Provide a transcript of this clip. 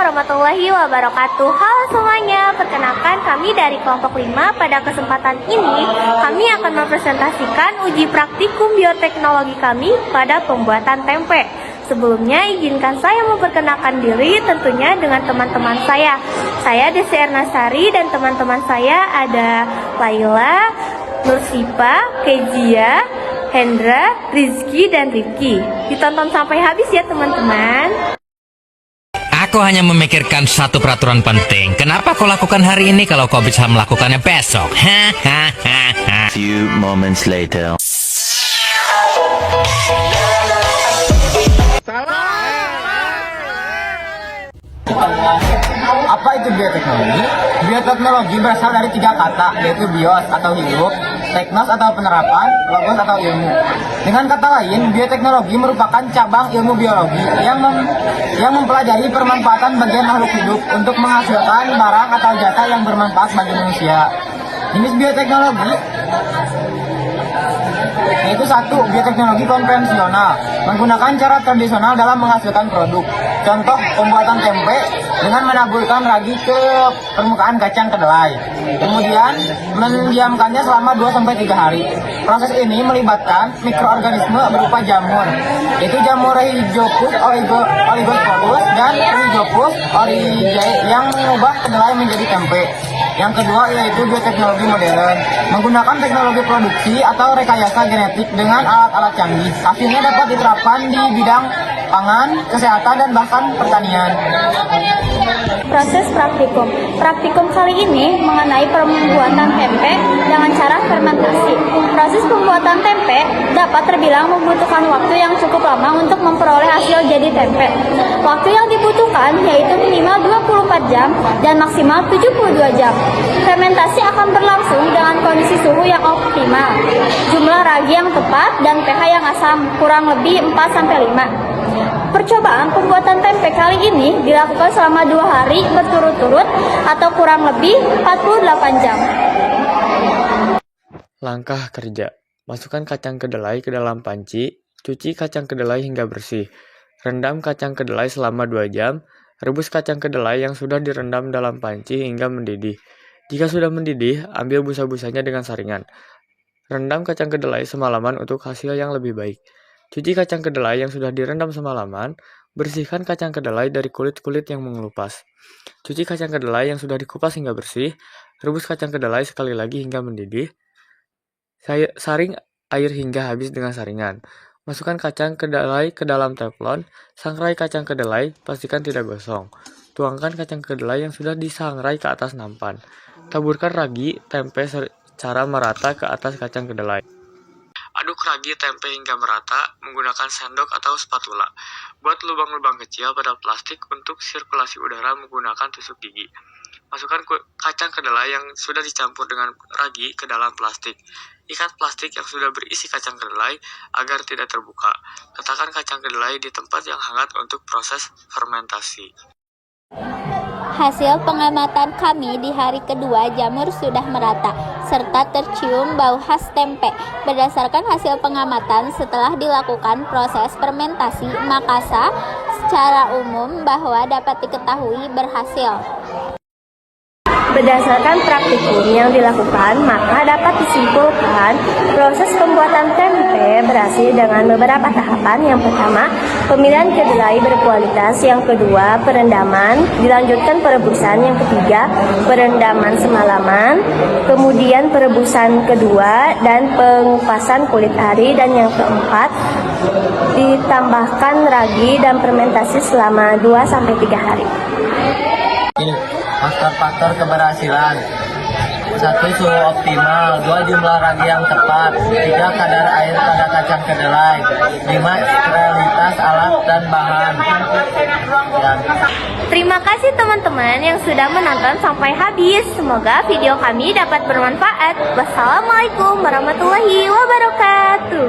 warahmatullahi wabarakatuh. Halo semuanya, perkenalkan kami dari kelompok 5. Pada kesempatan ini, kami akan mempresentasikan uji praktikum bioteknologi kami pada pembuatan tempe. Sebelumnya, izinkan saya memperkenalkan diri tentunya dengan teman-teman saya. Saya Desi Ernasari dan teman-teman saya ada Laila, Nursipa, Kezia, Hendra, Rizky, dan Rifki. Ditonton sampai habis ya teman-teman. Aku hanya memikirkan satu peraturan penting. Kenapa kau lakukan hari ini kalau kau bisa melakukannya besok? Few moments later. Apa itu bioteknologi? Bioteknologi berasal dari 3 kata, yaitu bios atau hidup, teknos atau penerapan, logos atau ilmu. Dengan kata lain, bioteknologi merupakan cabang ilmu biologi yang mempelajari permanfaatan bagian makhluk hidup untuk menghasilkan barang atau jasa yang bermanfaat bagi manusia. Jenis bioteknologi yaitu 1. Bioteknologi konvensional, menggunakan cara tradisional dalam menghasilkan produk. Contoh pembuatan tempe dengan menaburkan ragi ke permukaan kacang kedelai, kemudian mendiamkannya selama 2-3 hari. Proses ini melibatkan mikroorganisme berupa jamur, yaitu jamur Rhizophus oligosporus dan Rhizophus oryzae yang mengubah kedelai menjadi tempe. Yang kedua yaitu bioteknologi modern, menggunakan teknologi produksi atau rekayasa genetik dengan alat-alat canggih. Hasilnya dapat diterapkan di bidang pangan, kesehatan, dan bahkan pertanian. Proses praktikum. Praktikum kali ini mengenai pembuatan tempe dengan cara fermentasi. Proses pembuatan tempe dapat terbilang membutuhkan waktu yang cukup lama untuk memperoleh hasil jadi tempe. Waktu yang dibutuhkan yaitu minimal 24 jam dan maksimal 72 jam. Fermentasi akan berlangsung dengan kondisi suhu yang optimal, jumlah ragi yang tepat, dan pH yang asam kurang lebih 4-5. Percobaan pembuatan tempe kali ini dilakukan selama 2 hari berturut-turut atau kurang lebih 48 jam. Langkah kerja: masukkan kacang kedelai ke dalam panci, cuci kacang kedelai hingga bersih, rendam kacang kedelai selama 2 jam, rebus kacang kedelai yang sudah direndam dalam panci hingga mendidih. Jika sudah mendidih, ambil busa-busanya dengan saringan. Rendam kacang kedelai semalaman untuk hasil yang lebih baik. Cuci kacang kedelai yang sudah direndam semalaman, bersihkan kacang kedelai dari kulit-kulit yang mengelupas. Cuci kacang kedelai yang sudah dikupas hingga bersih, rebus kacang kedelai sekali lagi hingga mendidih. Saring air hingga habis dengan saringan. Masukkan kacang kedelai ke dalam teflon, sangrai kacang kedelai, pastikan tidak gosong. Tuangkan kacang kedelai yang sudah disangrai ke atas nampan. Taburkan ragi tempe secara merata ke atas kacang kedelai. Aduk ragi tempe hingga merata menggunakan sendok atau spatula. Buat lubang-lubang kecil pada plastik untuk sirkulasi udara menggunakan tusuk gigi. Masukkan kacang kedelai yang sudah dicampur dengan ragi ke dalam plastik. Ikat plastik yang sudah berisi kacang kedelai agar tidak terbuka. Letakkan kacang kedelai di tempat yang hangat untuk proses fermentasi. Hasil pengamatan kami di hari kedua, jamur sudah merata, serta tercium bau khas tempe. Berdasarkan hasil pengamatan setelah dilakukan proses fermentasi, maka secara umum bahwa dapat diketahui berhasil. Berdasarkan praktikum yang dilakukan, maka dapat disimpulkan proses pembuatan tempe berhasil dengan beberapa tahapan. Yang pertama, pemilihan kedelai berkualitas. Yang kedua, perendaman. Dilanjutkan perebusan. Yang ketiga, perendaman semalaman. Kemudian perebusan kedua dan pengupasan kulit ari. Dan yang keempat, ditambahkan ragi dan fermentasi selama 2-3 hari. Ini faktor-faktor keberhasilan: 1. Suhu optimal, 2. Jumlah ragi yang tepat, 3. Kadar air pada kacang kedelai, 5. Sterilitas alat dan bahan. Terima kasih teman-teman yang sudah menonton sampai habis. Semoga video kami dapat bermanfaat. Wassalamualaikum warahmatullahi wabarakatuh.